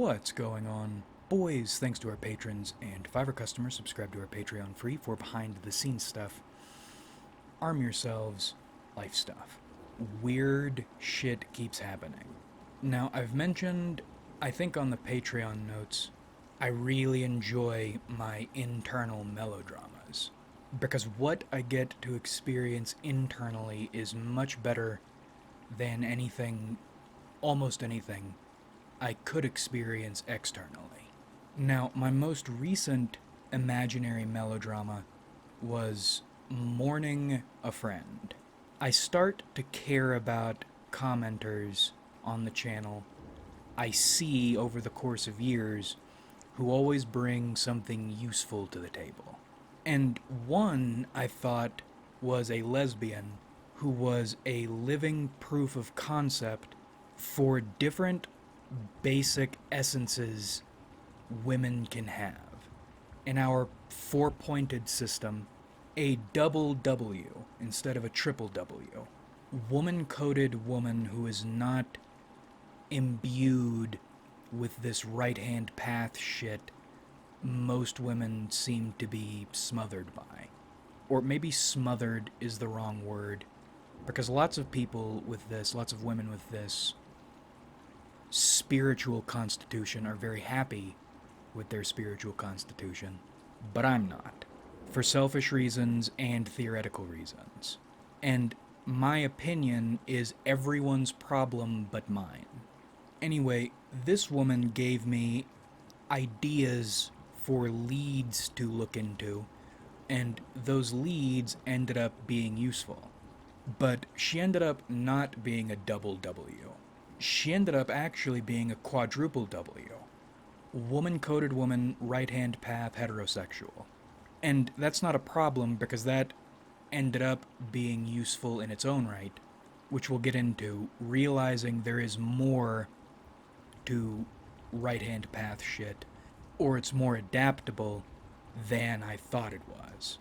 What's going on? Boys, thanks to our patrons and Fiverr customers, subscribe to our Patreon free for behind the scenes stuff. Arm yourselves, life stuff. Weird shit keeps happening. Now, I've mentioned, I think on the Patreon notes, I really enjoy my internal melodramas. Because what I get to experience internally is much better than anything, almost anything, I could experience externally. Now, my most recent imaginary melodrama was mourning a friend. I start to care about commenters on the channel I see over the course of years who always bring something useful to the table. And one, I thought, was a lesbian who was a living proof of concept for different basic essences women can have. In our four-pointed system, a double W instead of a triple W. Woman-coded woman who is not imbued with this right-hand path shit most women seem to be smothered by. Or maybe smothered is the wrong word, because lots of people with this, lots of women with this spiritual constitution are very happy with their spiritual constitution, but I'm not, for selfish reasons and theoretical reasons. And my opinion is everyone's problem but mine. Anyway, this woman gave me ideas for leads to look into, and those leads ended up being useful. But she ended up not being a double W. She ended up actually being a quadruple W. Woman-coded woman, right-hand path, heterosexual. And that's not a problem because that ended up being useful in its own right, which we'll get into, realizing there is more to right-hand path shit, or it's more adaptable than I thought it was.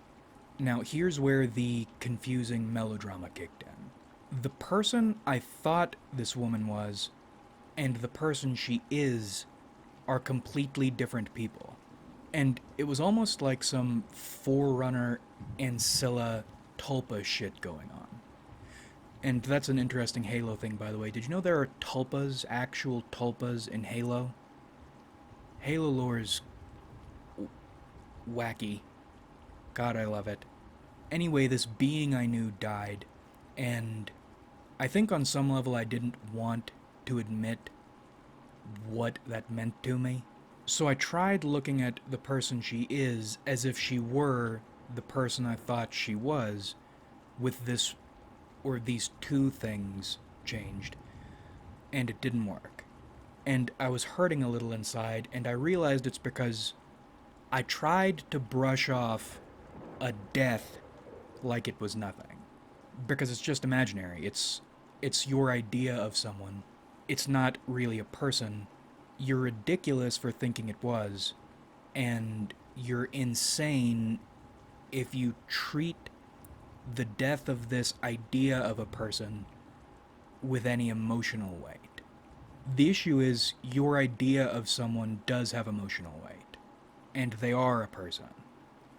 Now, here's where the confusing melodrama kicked in. The person I thought this woman was, and the person she is, are completely different people. And it was almost like some Forerunner Ancilla Tulpa shit going on. And that's an interesting Halo thing, by the way. Did you know there are tulpas, actual tulpas in Halo? Halo lore is wacky. God, I love it. Anyway, this being I knew died, and I think on some level I didn't want to admit what that meant to me. So I tried looking at the person she is as if she were the person I thought she was, with this, or these two things changed, and it didn't work. And I was hurting a little inside, and I realized it's because I tried to brush off a death like it was nothing. Because it's just imaginary. It's your idea of someone. It's not really a person. You're ridiculous for thinking it was, and you're insane if you treat the death of this idea of a person with any emotional weight. The issue is your idea of someone does have emotional weight, and they are a person.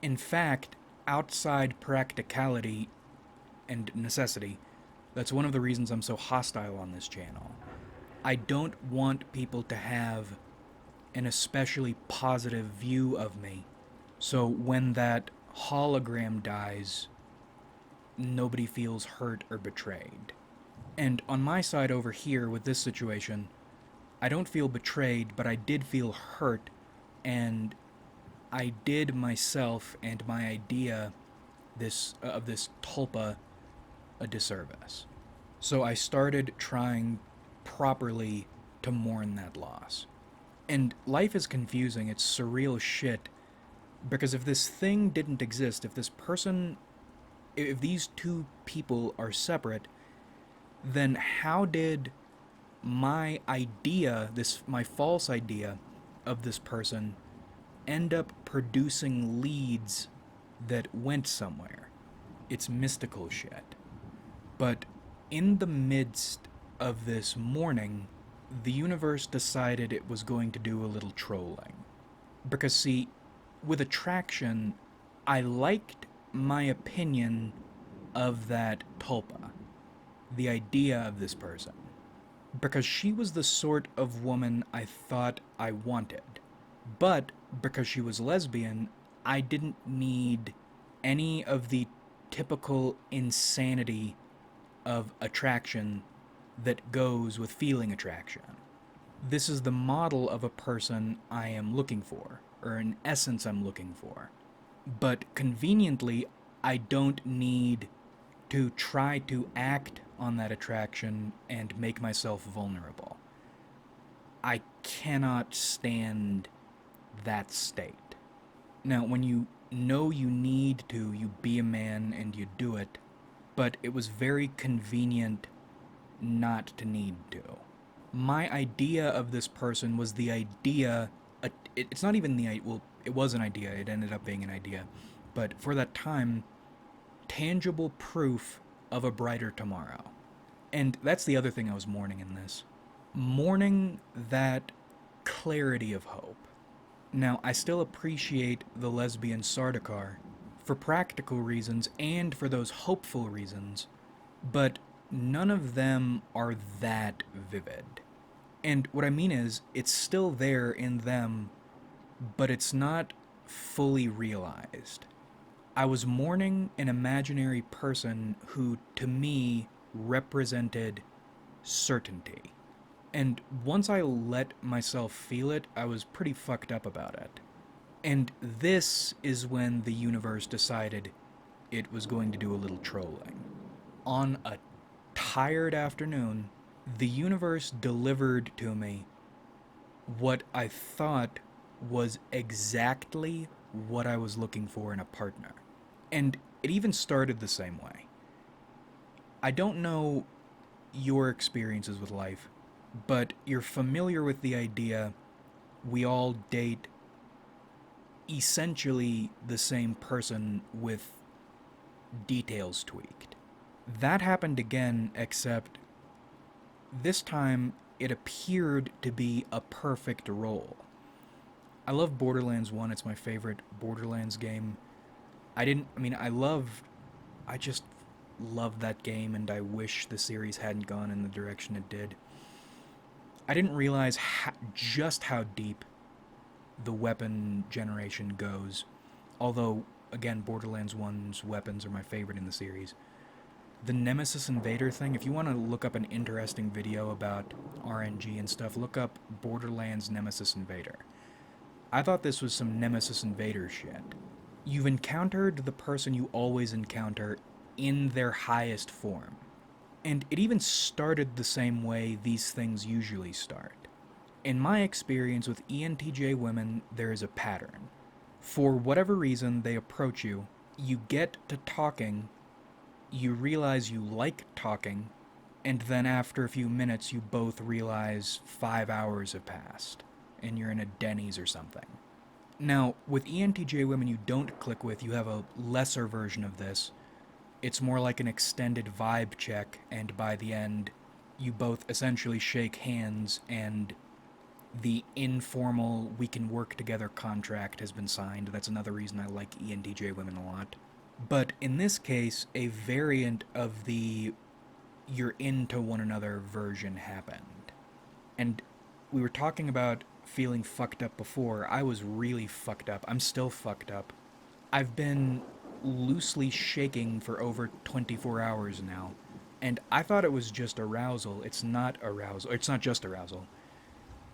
In fact, outside practicality and necessity, that's one of the reasons I'm so hostile on this channel. I don't want people to have an especially positive view of me, so when that hologram dies, nobody feels hurt or betrayed. And on my side over here with this situation, I don't feel betrayed, but I did feel hurt, and I did myself and my idea of this tulpa a disservice. So I started trying properly to mourn that loss. And life is confusing, it's surreal shit, because if this thing didn't exist, if these two people are separate, then how did my idea, my false idea of this person, end up producing leads that went somewhere? It's mystical shit. But in the midst of this mourning, the universe decided it was going to do a little trolling. Because, see, with attraction, I liked my opinion of that tulpa, the idea of this person, because she was the sort of woman I thought I wanted. But because she was lesbian, I didn't need any of the typical insanity of attraction that goes with feeling attraction. This is the model of a person I am looking for, or in essence, I'm looking for. But conveniently, I don't need to try to act on that attraction and make myself vulnerable. I cannot stand that state. Now, when you know you need to, you be a man and you do it, but it was very convenient not to need to. My idea of this person was the idea. It's not even the. Well, it was an idea, it ended up being an idea. But for that time, tangible proof of a brighter tomorrow. And that's the other thing I was mourning in this. Mourning that clarity of hope. Now, I still appreciate the lesbian Sardaukar for practical reasons and for those hopeful reasons, but none of them are that vivid. And what I mean is, it's still there in them, but it's not fully realized. I was mourning an imaginary person who, to me, represented certainty. And once I let myself feel it, I was pretty fucked up about it. And this is when the universe decided it was going to do a little trolling. On a tired afternoon, the universe delivered to me what I thought was exactly what I was looking for in a partner. And it even started the same way. I don't know your experiences with life, but you're familiar with the idea we all date essentially the same person with details tweaked. That happened again, except this time it appeared to be a perfect role. I love Borderlands 1, it's my favorite Borderlands game. I just love that game, and I wish the series hadn't gone in the direction it did. I didn't realize just how deep the weapon generation goes. Although, again, Borderlands 1's weapons are my favorite in the series. The Nemesis Invader thing, if you want to look up an interesting video about RNG and stuff, look up Borderlands Nemesis Invader. I thought this was some Nemesis Invader shit. You've encountered the person you always encounter in their highest form. And it even started the same way these things usually start. In my experience with ENTJ women, there is a pattern. For whatever reason, they approach you, you get to talking, you realize you like talking, and then after a few minutes, you both realize 5 hours have passed, and you're in a Denny's or something. Now, with ENTJ women you don't click with, you have a lesser version of this. It's more like an extended vibe check, and by the end, you both essentially shake hands, and the informal we can work together contract has been signed. That's another reason I like ENTJ women a lot. But in this case, a variant of the you're into one another version happened. And we were talking about feeling fucked up before. I was really fucked up. I'm still fucked up. I've been loosely shaking for over 24 hours now. And I thought it was just arousal. It's not arousal. It's not just arousal.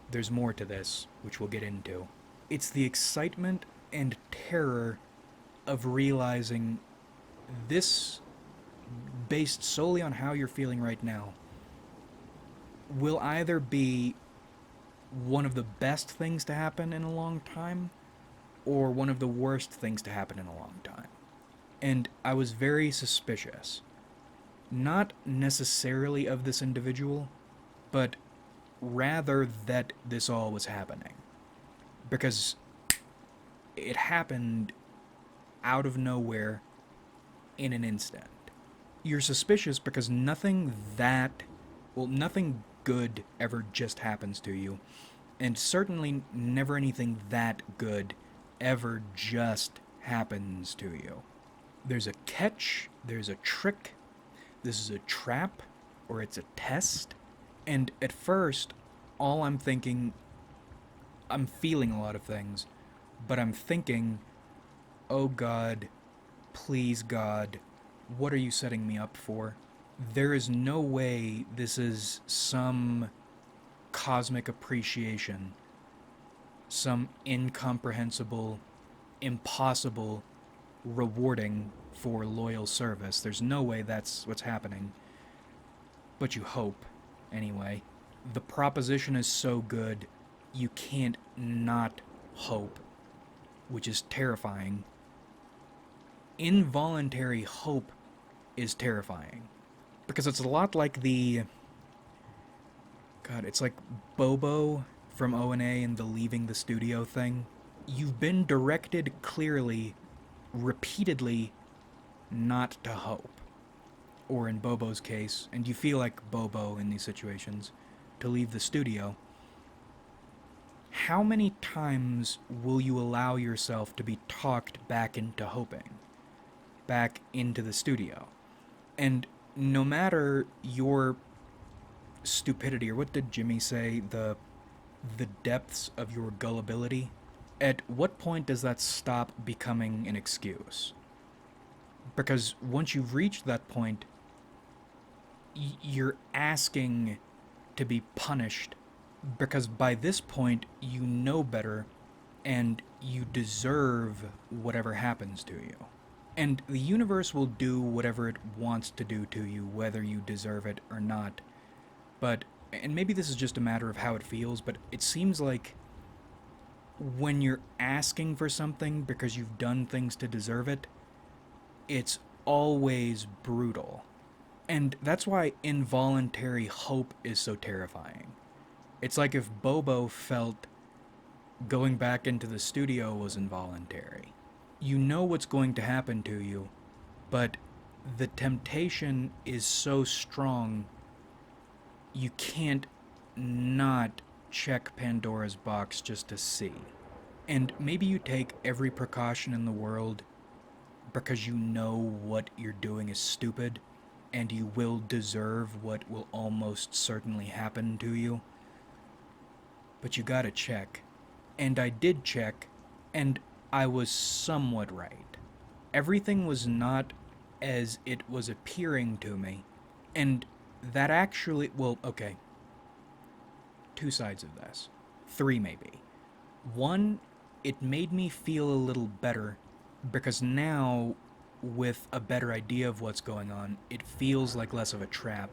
There's more to this, which we'll get into. It's the excitement and terror of realizing this, based solely on how you're feeling right now, will either be one of the best things to happen in a long time or one of the worst things to happen in a long time. And I was very suspicious. Not necessarily of this individual, but rather that this all was happening. Because it happened out of nowhere in an instant. You're suspicious because nothing good ever just happens to you. And certainly never anything that good ever just happens to you. There's a catch, there's a trick, this is a trap, or it's a test. And at first, all I'm thinking, I'm feeling a lot of things, but I'm thinking, oh God, please God, what are you setting me up for? There is no way this is some cosmic appreciation, some incomprehensible, impossible rewarding for loyal service. There's no way that's what's happening. But you hope, anyway. The proposition is so good, you can't not hope, which is terrifying. Involuntary hope is terrifying. Because it's a lot like the... God, it's like Bobo from O&A and the leaving the studio thing. You've been directed clearly, repeatedly, not to hope. Or in Bobo's case, and you feel like Bobo in these situations, to leave the studio. How many times will you allow yourself to be talked back into hoping? Back into the studio? And no matter your stupidity, or what did Jimmy say, the depths of your gullibility, at what point does that stop becoming an excuse? Because once you've reached that point, you're asking to be punished, because by this point you know better and you deserve whatever happens to you. And the universe will do whatever it wants to do to you, whether you deserve it or not. But, and maybe this is just a matter of how it feels, but it seems like when you're asking for something because you've done things to deserve it, it's always brutal. And that's why involuntary hope is so terrifying. It's like if Bobo felt going back into the studio was involuntary. You know what's going to happen to you, but the temptation is so strong, you can't not check Pandora's box just to see. And maybe you take every precaution in the world because you know what you're doing is stupid, and you will deserve what will almost certainly happen to you. But you gotta check. And I did check, and I was somewhat right. Everything was not as it was appearing to me, and that actually, well, okay, two sides of this. Three, maybe. One, it made me feel a little better, because now, with a better idea of what's going on, it feels like less of a trap.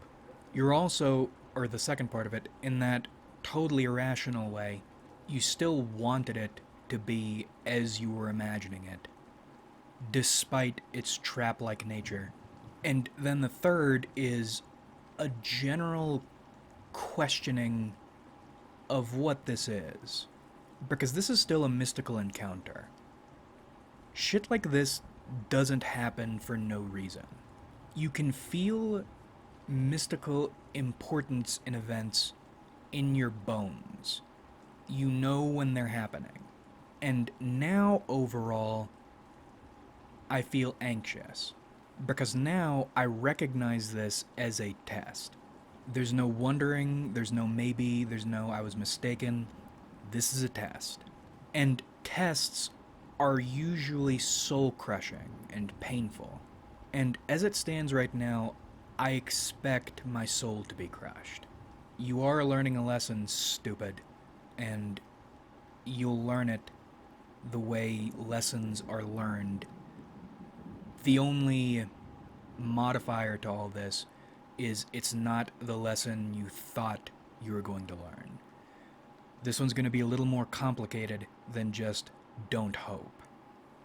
You're also, or the second part of it, in that totally irrational way, you still wanted it to be as you were imagining it, despite its trap-like nature. And then the third is a general questioning of what this is. Because this is still a mystical encounter. Shit like this doesn't happen for no reason. You can feel mystical importance in events in your bones. You know when they're happening. And now, overall, I feel anxious. Because now I recognize this as a test. There's no wondering, there's no maybe, there's no I was mistaken. This is a test. And tests are usually soul-crushing and painful. And as it stands right now, I expect my soul to be crushed. You are learning a lesson, stupid, and you'll learn it the way lessons are learned. The only modifier to all this is it's not the lesson you thought you were going to learn. This one's going to be a little more complicated than just don't hope.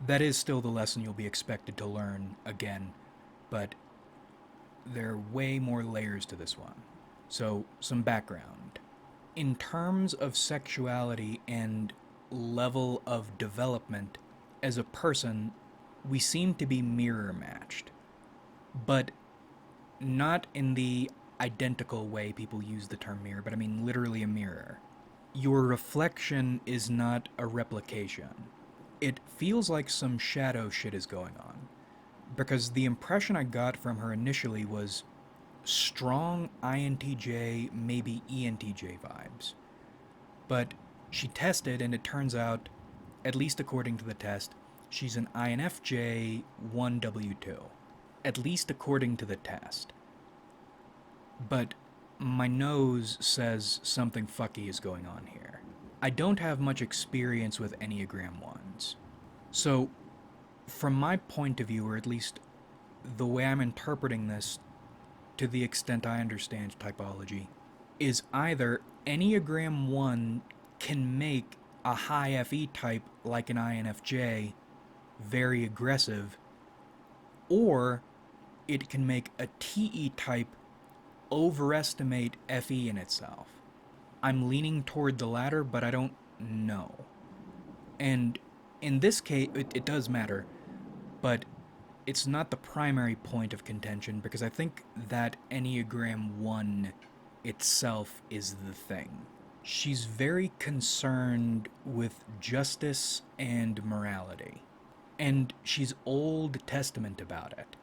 That is still the lesson you'll be expected to learn again, but there are way more layers to this one. So, some background. In terms of sexuality and level of development, as a person, we seem to be mirror matched. But not in the identical way people use the term mirror, but I mean literally a mirror. Your reflection is not a replication. It feels like some shadow shit is going on. Because the impression I got from her initially was strong INTJ, maybe ENTJ vibes. But she tested, and it turns out, at least according to the test, she's an INFJ 1W2. At least according to the test. But my nose says something fucky is going on here. I don't have much experience with Enneagram 1s. So, from my point of view, or at least the way I'm interpreting this to the extent I understand typology, is either Enneagram 1 can make a high FE type like an INFJ very aggressive, or it can make a TE type overestimate FE in itself. I'm leaning toward the latter, but I don't know. And in this case, it does matter, but it's not the primary point of contention because I think that Enneagram 1 itself is the thing. She's very concerned with justice and morality. And she's Old Testament about it.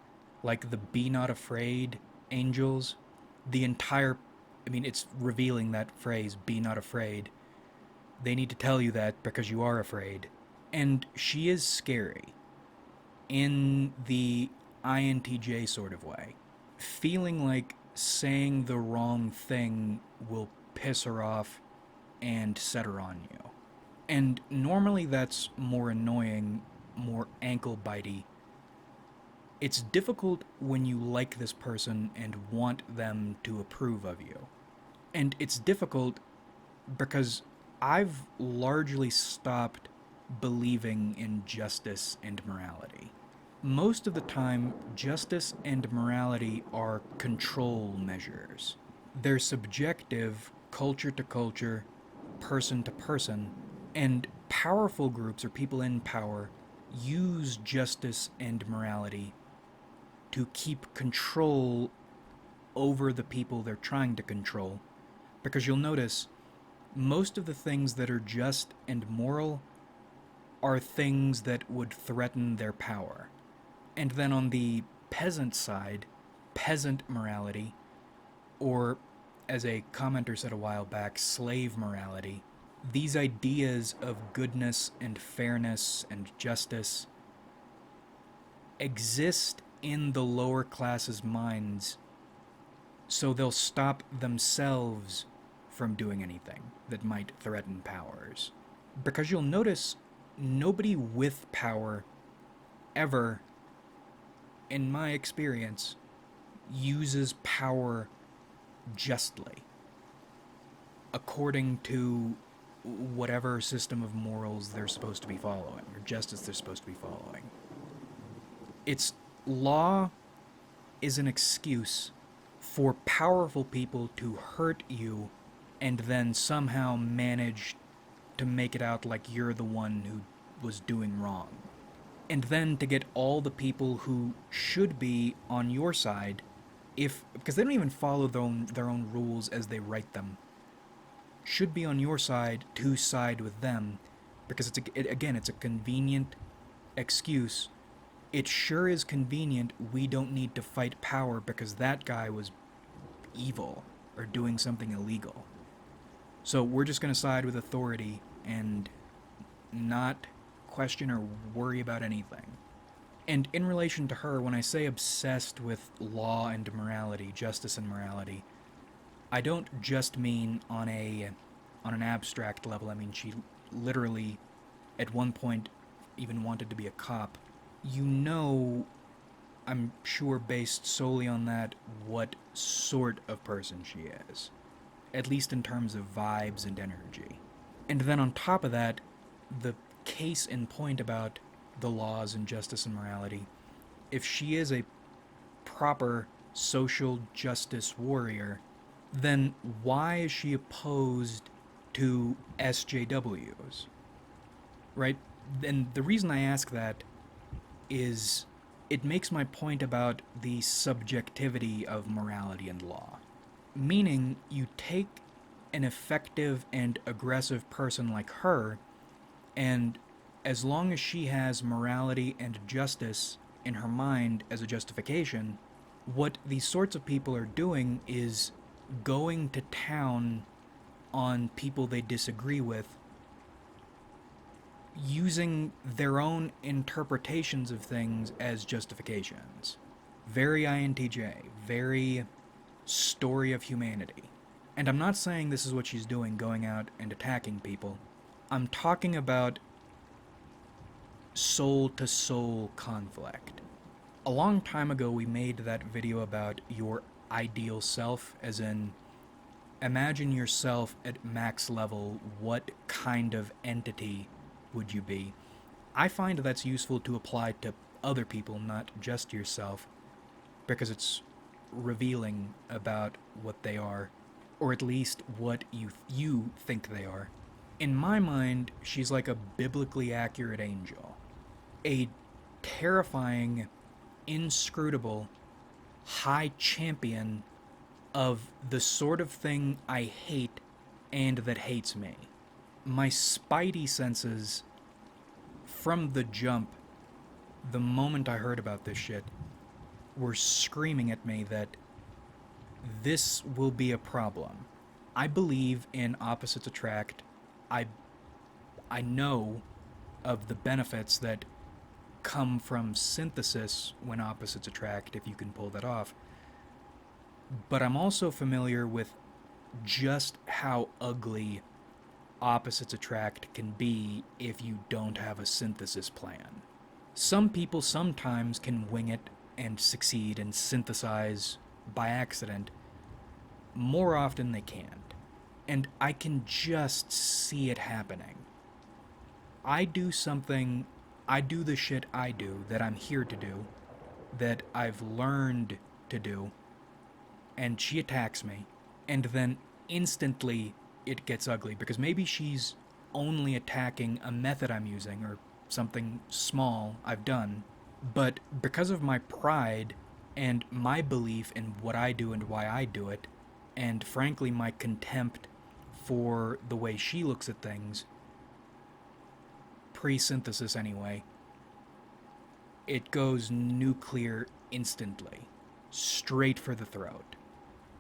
Like the Be Not Afraid angels, the entire, I mean, it's revealing that phrase, be not afraid. They need to tell you that because you are afraid. And she is scary in the INTJ sort of way. Feeling like saying the wrong thing will piss her off and set her on you. And normally that's more annoying, more ankle bitey. It's difficult when you like this person and want them to approve of you. And it's difficult because I've largely stopped believing in justice and morality. Most of the time, justice and morality are control measures. They're subjective, culture to culture, person to person, and powerful groups or people in power use justice and morality to keep control over the people they're trying to control. Because you'll notice, most of the things that are just and moral are things that would threaten their power. And then on the peasant side, peasant morality, or as a commenter said a while back, slave morality, these ideas of goodness and fairness and justice exist in the lower classes' minds, so they'll stop themselves from doing anything that might threaten powers. Because you'll notice nobody with power ever, in my experience, uses power justly, according to whatever system of morals they're supposed to be following, or justice they're supposed to be following. It's law is an excuse for powerful people to hurt you and then somehow manage to make it out like you're the one who was doing wrong. And then to get all the people who should be on your side, because they don't even follow their own rules as they write them, should be on your side to side with them, because it's a convenient excuse. It sure is convenient we don't need to fight power because that guy was evil or doing something illegal. So we're just going to side with authority and not question or worry about anything. And in relation to her, when I say obsessed with law and morality, justice and morality, I don't just mean on an abstract level. I mean, she literally, at one point, even wanted to be a cop. You know, I'm sure based solely on that, what sort of person she is. At least in terms of vibes and energy. And then on top of that, the case in point about the laws and justice and morality, if she is a proper social justice warrior, then why is she opposed to SJWs? Right? And the reason I ask that is it makes my point about the subjectivity of morality and law. Meaning, you take an effective and aggressive person like her, and as long as she has morality and justice in her mind as a justification, what these sorts of people are doing is going to town on people they disagree with, using their own interpretations of things as justifications. Very INTJ, very story of humanity. And I'm not saying this is what she's doing, going out and attacking people. I'm talking about soul to soul conflict. A long time ago, we made that video about your ideal self, as in, imagine yourself at max level, what kind of entity would you be? I find that's useful to apply to other people, not just yourself, because it's revealing about what they are, or at least what you think they are. In my mind, she's like a biblically accurate angel, a terrifying, inscrutable, high champion of the sort of thing I hate and that hates me. My spidey senses, from the jump, the moment I heard about this shit, were screaming at me that this will be a problem. I believe in opposites attract. I know of the benefits that come from synthesis when opposites attract, if you can pull that off. But I'm also familiar with just how ugly opposites attract can be if you don't have a synthesis plan. Some people sometimes can wing it and succeed and synthesize by accident. More often they can't. And I can just see it happening. I do the shit I do, that I'm here to do, that I've learned to do, and she attacks me, and then instantly it gets ugly, because maybe she's only attacking a method I'm using, or something small I've done, but because of my pride and my belief in what I do and why I do it, and frankly my contempt for the way she looks at things, pre-synthesis anyway, it goes nuclear instantly, straight for the throat.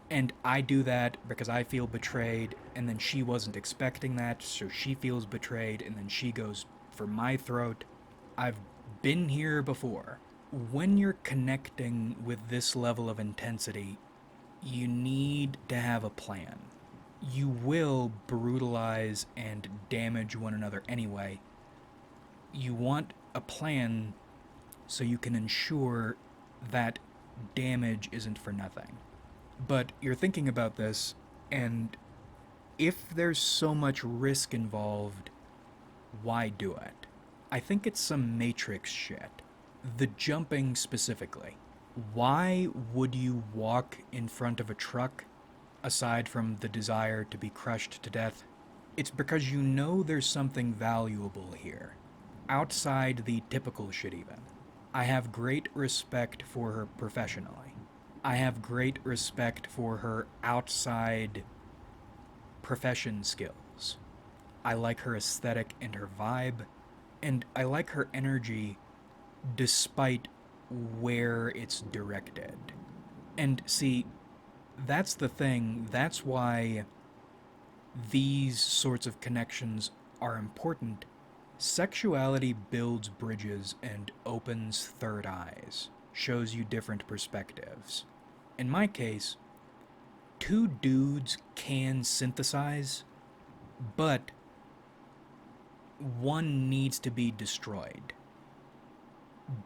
And I do that because I feel betrayed, and then she wasn't expecting that, so she feels betrayed, and then she goes for my throat. I've been here before. When you're connecting with this level of intensity, you need to have a plan. You will brutalize and damage one another anyway. You want a plan so you can ensure that damage isn't for nothing. But you're thinking about this, and if there's so much risk involved, why do it? I think it's some Matrix shit. The jumping specifically. Why would you walk in front of a truck, aside from the desire to be crushed to death? It's because you know there's something valuable here, outside the typical shit even. I have great respect for her professionally. I have great respect for her outside profession skills. I like her aesthetic and her vibe, and I like her energy despite where it's directed. And see, that's the thing. That's why these sorts of connections are important. Sexuality builds bridges and opens third eyes, shows you different perspectives. In my case, two dudes can synthesize, but one needs to be destroyed.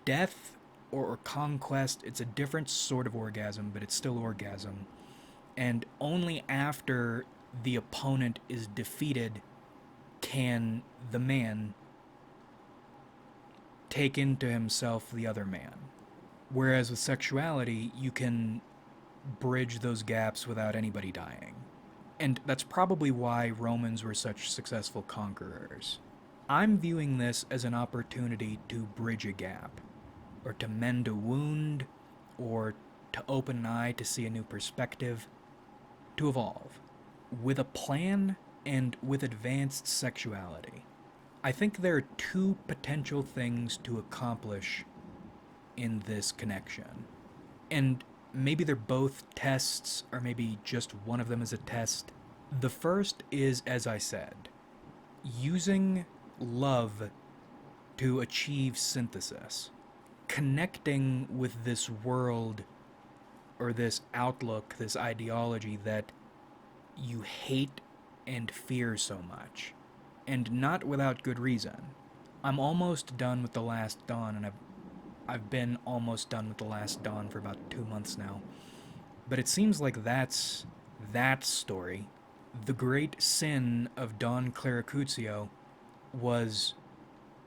Death or conquest, it's a different sort of orgasm, but it's still orgasm. And only after the opponent is defeated can the man take into himself the other man. Whereas with sexuality, you can bridge those gaps without anybody dying. And that's probably why Romans were such successful conquerors. I'm viewing this as an opportunity to bridge a gap, or to mend a wound, or to open an eye to see a new perspective. to evolve with a plan and with advanced sexuality. I think there are two potential things to accomplish in this connection. And maybe they're both tests, or maybe just one of them is a test. The first is, as I said, using love to achieve synthesis, connecting with this world or this outlook, this ideology that you hate and fear so much, and not without good reason. I'm almost done with The Last Dawn, and I've been almost done with The Last Dawn for about 2 months now. But it seems like that's that story. The great sin of Don Claricuzio was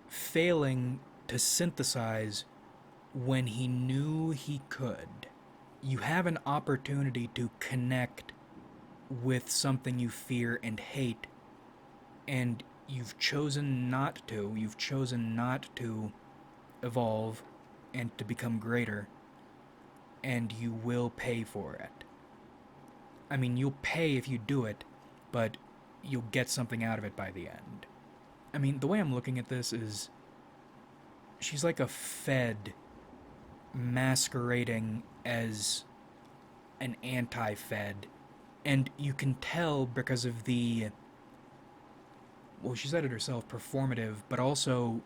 failing to synthesize when he knew he could. You have an opportunity to connect with something you fear and hate, and you've chosen not to. You've chosen not to evolve and to become greater, and you will pay for it. I mean, you'll pay if you do it, but you'll get something out of it by the end. I mean, the way I'm looking at this is she's like a Fed masquerading as an anti-Fed, and you can tell because of the, well, she said it herself, performative, but also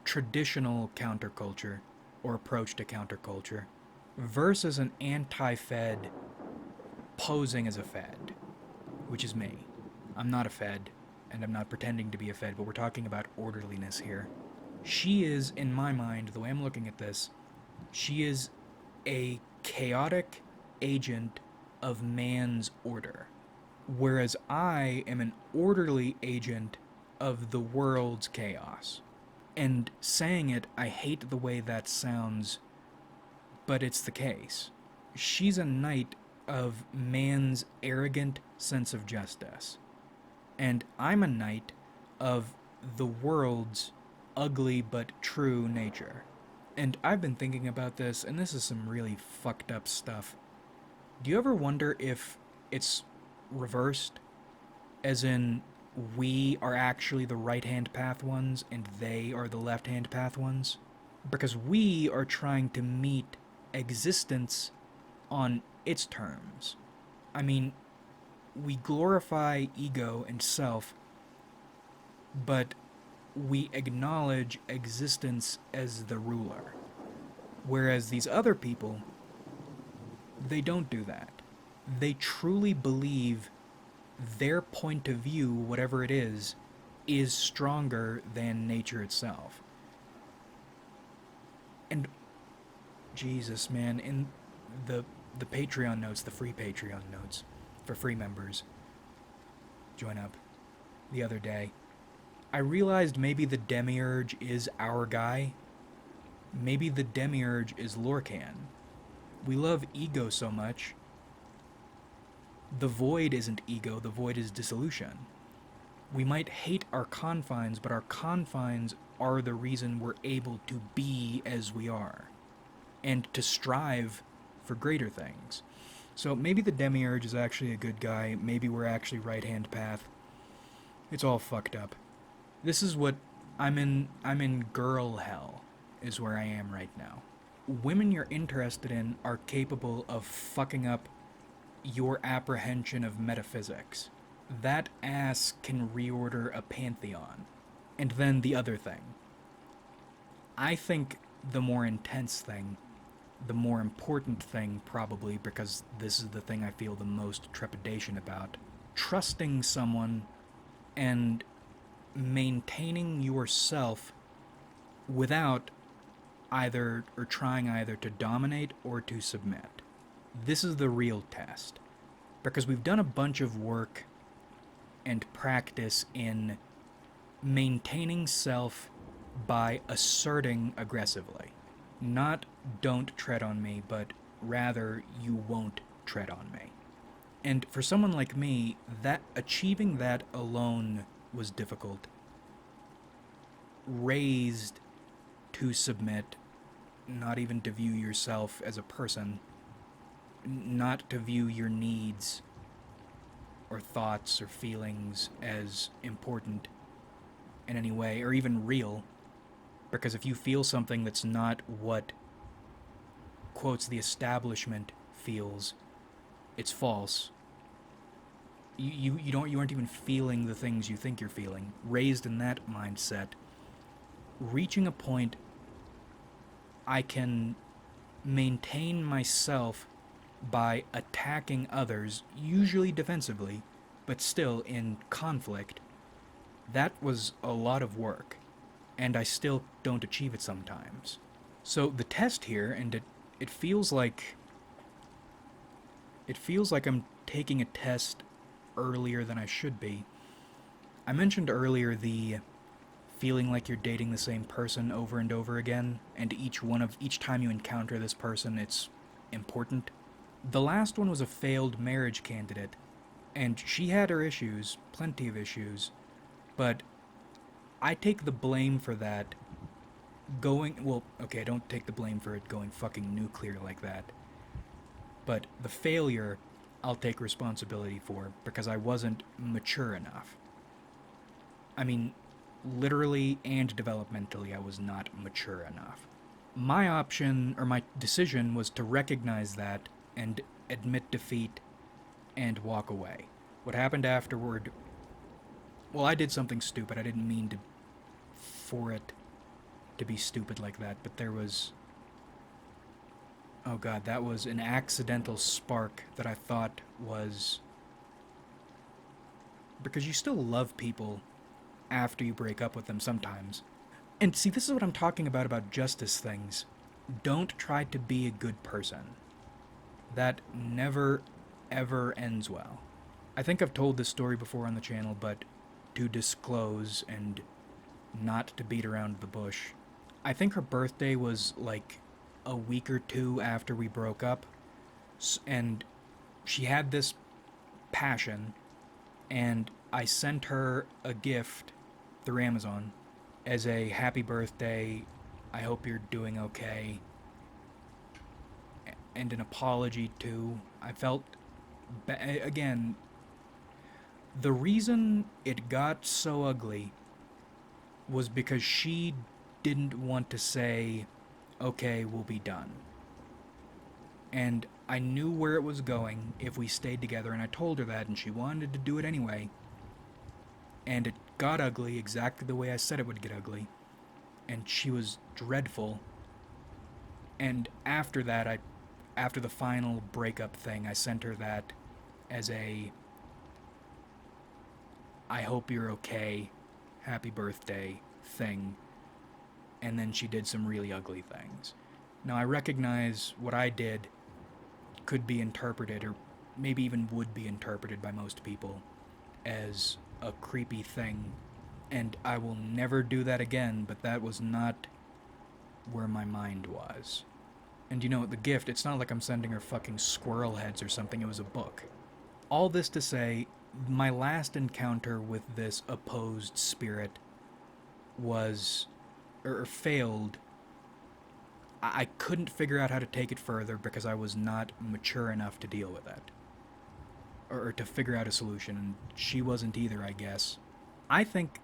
traditional counterculture or approach to counterculture versus an anti-Fed posing as a Fed, which is me. I'm not a Fed, and I'm not pretending to be a Fed, but we're talking about orderliness here. She is, in my mind, the way I'm looking at this, she is a chaotic agent of man's order, whereas I am an orderly agent of the world's chaos. And saying it, I hate the way that sounds, but it's the case. She's a knight of man's arrogant sense of justice, and I'm a knight of the world's ugly but true nature. And I've been thinking about this, and this is some really fucked up stuff. Do you ever wonder if it's reversed? As in, we are actually the right-hand path ones, and they are the left-hand path ones? Because we are trying to meet existence on its terms. I mean, we glorify ego and self, but we acknowledge existence as the ruler. Whereas these other people, they don't do that. They truly believe their point of view, whatever it is stronger than nature itself. And Jesus, man, in the Patreon notes, the free Patreon notes for free members, join up, the other day, I realized maybe the Demiurge is our guy. Maybe the Demiurge is Lorcan. We love ego so much. The void isn't ego, the void is dissolution. We might hate our confines, but our confines are the reason we're able to be as we are, and to strive for greater things. So maybe the Demiurge is actually a good guy, maybe we're actually right-hand path. It's all fucked up. This is what I'm in girl hell, is where I am right now. Women you're interested in are capable of fucking up your apprehension of metaphysics. That ass can reorder a pantheon. And then the other thing. I think the more intense thing, the more important thing probably, because this is the thing I feel the most trepidation about, trusting someone and maintaining yourself without either, or trying either to dominate or to submit. This is the real test. Because we've done a bunch of work and practice in maintaining self by asserting aggressively. Not don't tread on me, but rather you won't tread on me. And for someone like me, that achieving that alone was difficult. Raised to submit, not even to view yourself as a person, not to view your needs or thoughts or feelings as important in any way, or even real. Because if you feel something that's not what, quotes, the establishment feels, it's false. You aren't even feeling the things you think you're feeling. Raised in that mindset, reaching a point I can maintain myself by attacking others, usually defensively, but still in conflict, that was a lot of work, and I still don't achieve it sometimes. So the test here, and it feels like I'm taking a test earlier than I should be. I mentioned earlier the feeling like you're dating the same person over and over again, and each time you encounter this person, it's important. The last one was a failed marriage candidate, and she had her issues, plenty of issues, but I take the blame for that I don't take the blame for it going fucking nuclear like that. But the failure, I'll take responsibility for because I wasn't mature enough. I mean, literally and developmentally, I was not mature enough. My option, or my decision, was to recognize that and admit defeat and walk away. What happened afterward, well, I did something stupid. I didn't mean for it to be stupid like that, but there was, oh god, that was an accidental spark that I thought was, because you still love people after you break up with them sometimes. And see, this is what I'm talking about justice things. Don't try to be a good person. That never, ever ends well. I think I've told this story before on the channel, but to disclose and not to beat around the bush, I think her birthday was like a week or two after we broke up, and she had this passion, and I sent her a gift through Amazon as a happy birthday, I hope you're doing okay, and an apology too. I felt, again, the reason it got so ugly was because she didn't want to say, okay, we'll be done. And I knew where it was going if we stayed together, and I told her that, and she wanted to do it anyway. And it got ugly exactly the way I said it would get ugly. And she was dreadful. And after that, after the final breakup thing, I sent her that as a, I hope you're okay, happy birthday thing. And then she did some really ugly things. Now, I recognize what I did could be interpreted, or maybe even would be interpreted by most people, as a creepy thing. And I will never do that again, but that was not where my mind was. And you know, the gift, it's not like I'm sending her fucking squirrel heads or something, it was a book. All this to say, my last encounter with this opposed spirit was, or failed. I couldn't figure out how to take it further because I was not mature enough to deal with it. Or to figure out a solution, and she wasn't either, I guess. I think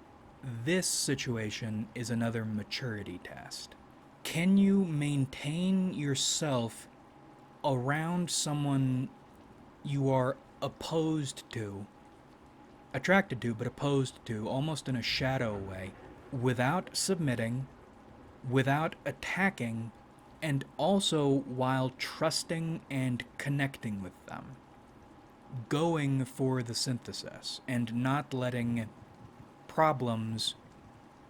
this situation is another maturity test. Can you maintain yourself around someone you are opposed to, attracted to, but opposed to, almost in a shadow way, without submitting, without attacking, and also while trusting and connecting with them? Going for the synthesis and not letting problems,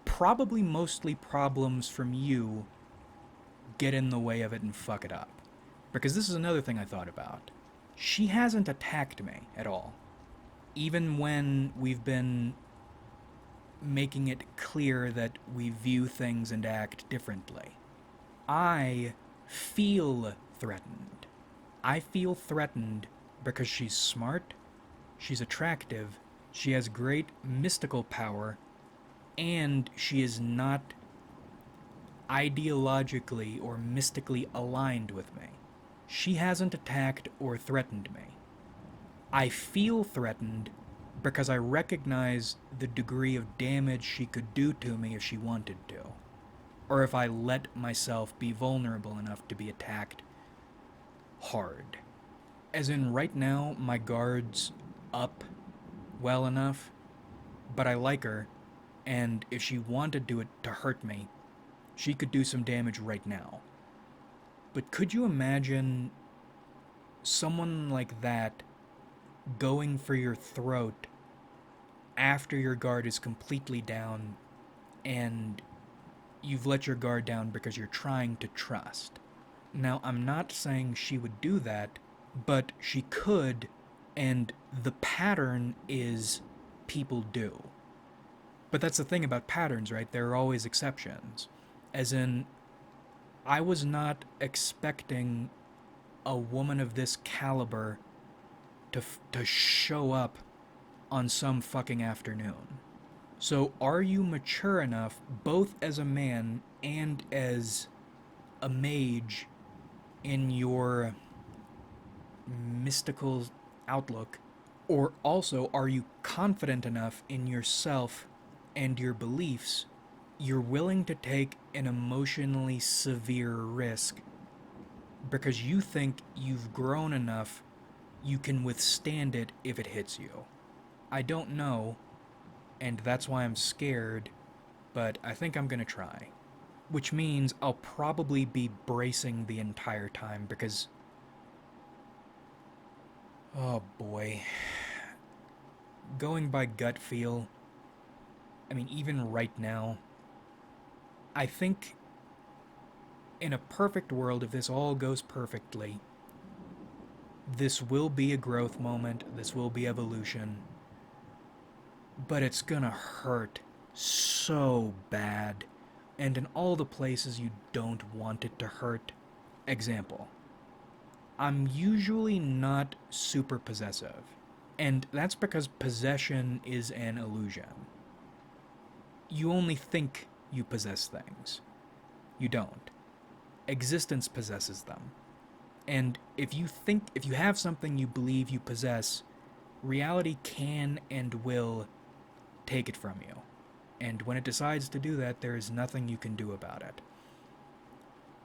probably mostly problems from you, get in the way of it and fuck it up. Because this is another thing I thought about. She hasn't attacked me at all. Even when we've been making it clear that we view things and act differently. I feel threatened. I feel threatened because she's smart, she's attractive, she has great mystical power, and she is not ideologically or mystically aligned with me. She hasn't attacked or threatened me. I feel threatened because I recognize the degree of damage she could do to me if she wanted to, or if I let myself be vulnerable enough to be attacked hard. As in, right now, my guard's up well enough, but I like her, and if she wanted to hurt me, she could do some damage right now. But could you imagine someone like that going for your throat after your guard is completely down and you've let your guard down because you're trying to trust? Now, I'm not saying she would do that, but she could, and the pattern is people do. But that's the thing about patterns, right? There are always exceptions. As in, I was not expecting a woman of this caliber to show up on some fucking afternoon. So, are you mature enough, both as a man and as a mage, in your mystical outlook? Or also, are you confident enough in yourself and your beliefs you're willing to take an emotionally severe risk because you think you've grown enough you can withstand it if it hits you? I don't know, and that's why I'm scared, but I think I'm gonna try. Which means I'll probably be bracing the entire time because, oh boy, going by gut feel, I mean, even right now, I think in a perfect world, if this all goes perfectly, this will be a growth moment, this will be evolution, but it's gonna hurt so bad, and in all the places you don't want it to hurt. Example, I'm usually not super possessive, and that's because possession is an illusion. You only think you possess things. You don't. Existence possesses them. And if you have something you believe you possess, reality can and will take it from you. And when it decides to do that, there is nothing you can do about it.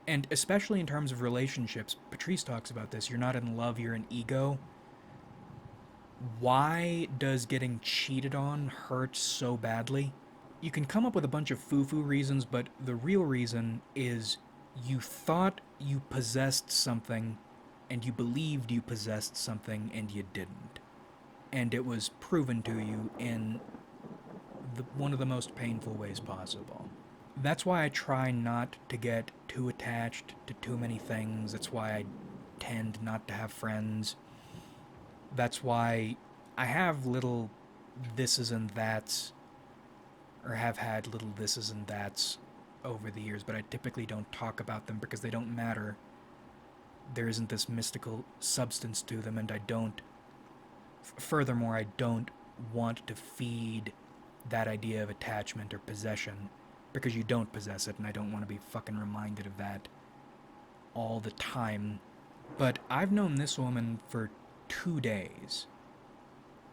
And especially in terms of relationships, Patrice talks about this. You're not in love, you're in ego. Why does getting cheated on hurt so badly? You can come up with a bunch of foo-foo reasons, but the real reason is you thought you possessed something and you believed you possessed something and you didn't. And it was proven to you in one of the most painful ways possible. That's why I try not to get too attached to too many things. That's why I tend not to have friends. That's why I have little thises and that's, or have had little thises and that's over the years, but I typically don't talk about them because they don't matter. There isn't this mystical substance to them, and I don't. Furthermore, I don't want to feed that idea of attachment or possession because you don't possess it, and I don't want to be fucking reminded of that all the time. But I've known this woman for 2 days,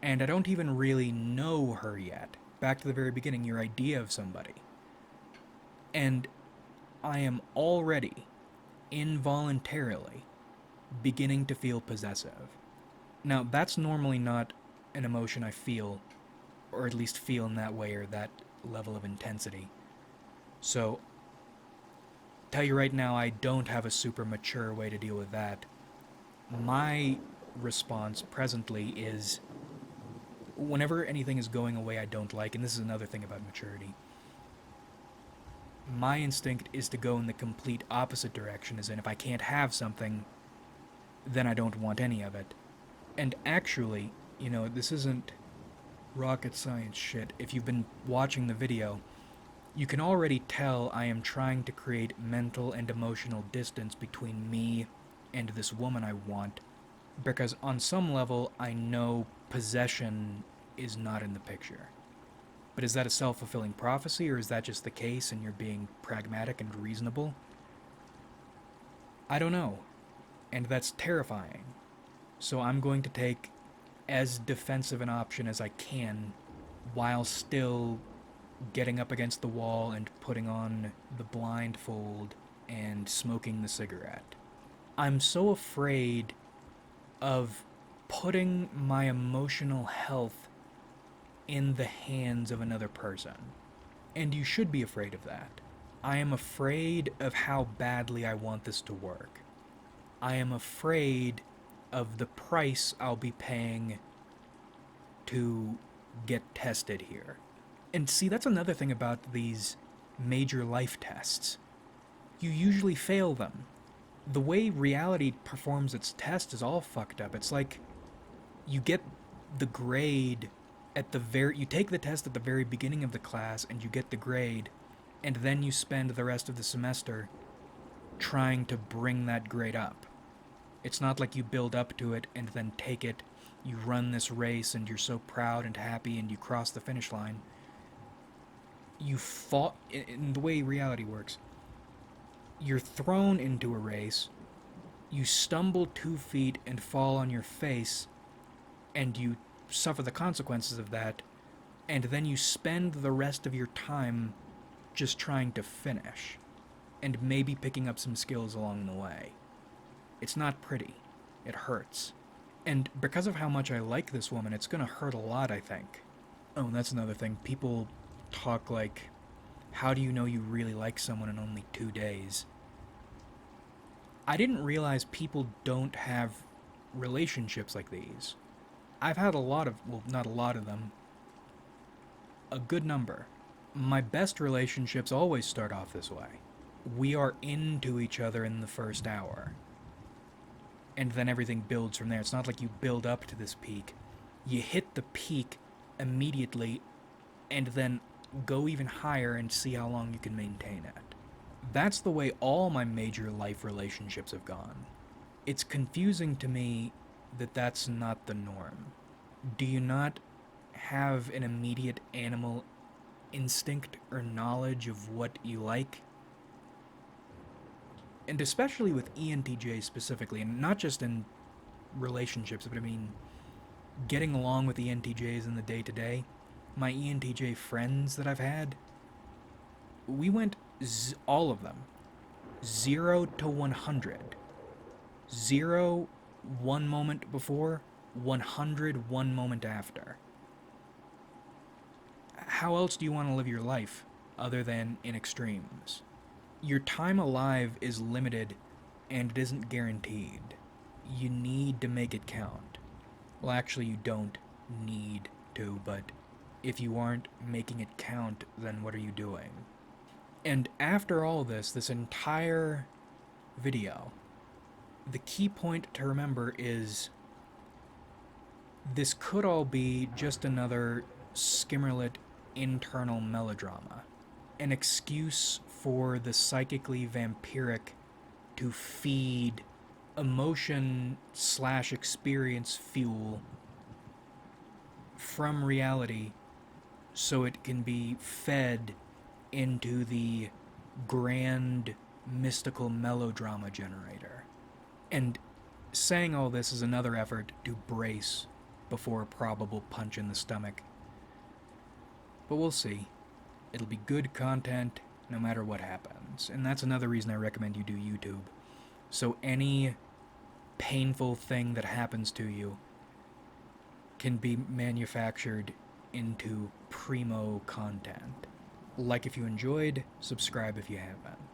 and I don't even really know her yet. Back to the very beginning, your idea of somebody. And I am already, involuntarily, beginning to feel possessive. Now, that's normally not an emotion I feel, or at least feel in that way or that level of intensity. So, tell you right now, I don't have a super mature way to deal with that. My response presently is whenever anything is going away I don't like, and this is another thing about maturity, my instinct is to go in the complete opposite direction, as in if I can't have something, then I don't want any of it. And actually, this isn't rocket science shit. If you've been watching the video, you can already tell I am trying to create mental and emotional distance between me and this woman I want, because on some level I know possession is not in the picture. But is that a self-fulfilling prophecy, or is that just the case and you're being pragmatic and reasonable? I don't know. And that's terrifying. So I'm going to take as defensive an option as I can while still getting up against the wall and putting on the blindfold and smoking the cigarette. I'm so afraid of putting my emotional health in the hands of another person. And you should be afraid of that. I am afraid of how badly I want this to work. I am afraid of the price I'll be paying to get tested here. And see, that's another thing about these major life tests. You usually fail them. The way reality performs its test is all fucked up. It's like you get the grade at the very... You take the test at the very beginning of the class and you get the grade, and then you spend the rest of the semester trying to bring that grade up. It's not like you build up to it and then take it, you run this race and you're so proud and happy and you cross the finish line. You fought... In the way reality works, you're thrown into a race, you stumble 2 feet and fall on your face, and you suffer the consequences of that, and then you spend the rest of your time just trying to finish, and maybe picking up some skills along the way. It's not pretty. It hurts. And because of how much I like this woman, it's gonna hurt a lot, I think. Oh, and that's another thing. People talk like, how do you know you really like someone in only 2 days? I didn't realize people don't have relationships like these. I've had a lot of, well, not a lot of them, a good number. My best relationships always start off this way. We are into each other in the first hour, and then everything builds from there. It's not like you build up to this peak. You hit the peak immediately, and then go even higher and see how long you can maintain it. That's the way all my major life relationships have gone. It's confusing to me that that's not the norm. Do you not have an immediate animal instinct or knowledge of what you like? And especially with ENTJ specifically, and not just in relationships, but I mean getting along with ENTJs in the day-to-day. My ENTJ friends that I've had, we went all of them 0 to 100. 0 1 moment before, 100 1 moment after. How else do you want to live your life other than in extremes? Your time alive is limited and it isn't guaranteed. You need to make it count. Well, actually, you don't need to, but if you aren't making it count, then what are you doing? And after all this entire video, the key point to remember is this could all be just another Skimmerlit internal melodrama. An excuse for the psychically vampiric to feed emotion/experience fuel from reality so it can be fed into the grand mystical melodrama generator. And saying all this is another effort to brace before a probable punch in the stomach. But we'll see. It'll be good content no matter what happens. And that's another reason I recommend you do YouTube. So any painful thing that happens to you can be manufactured into primo content. Like if you enjoyed, subscribe if you haven't.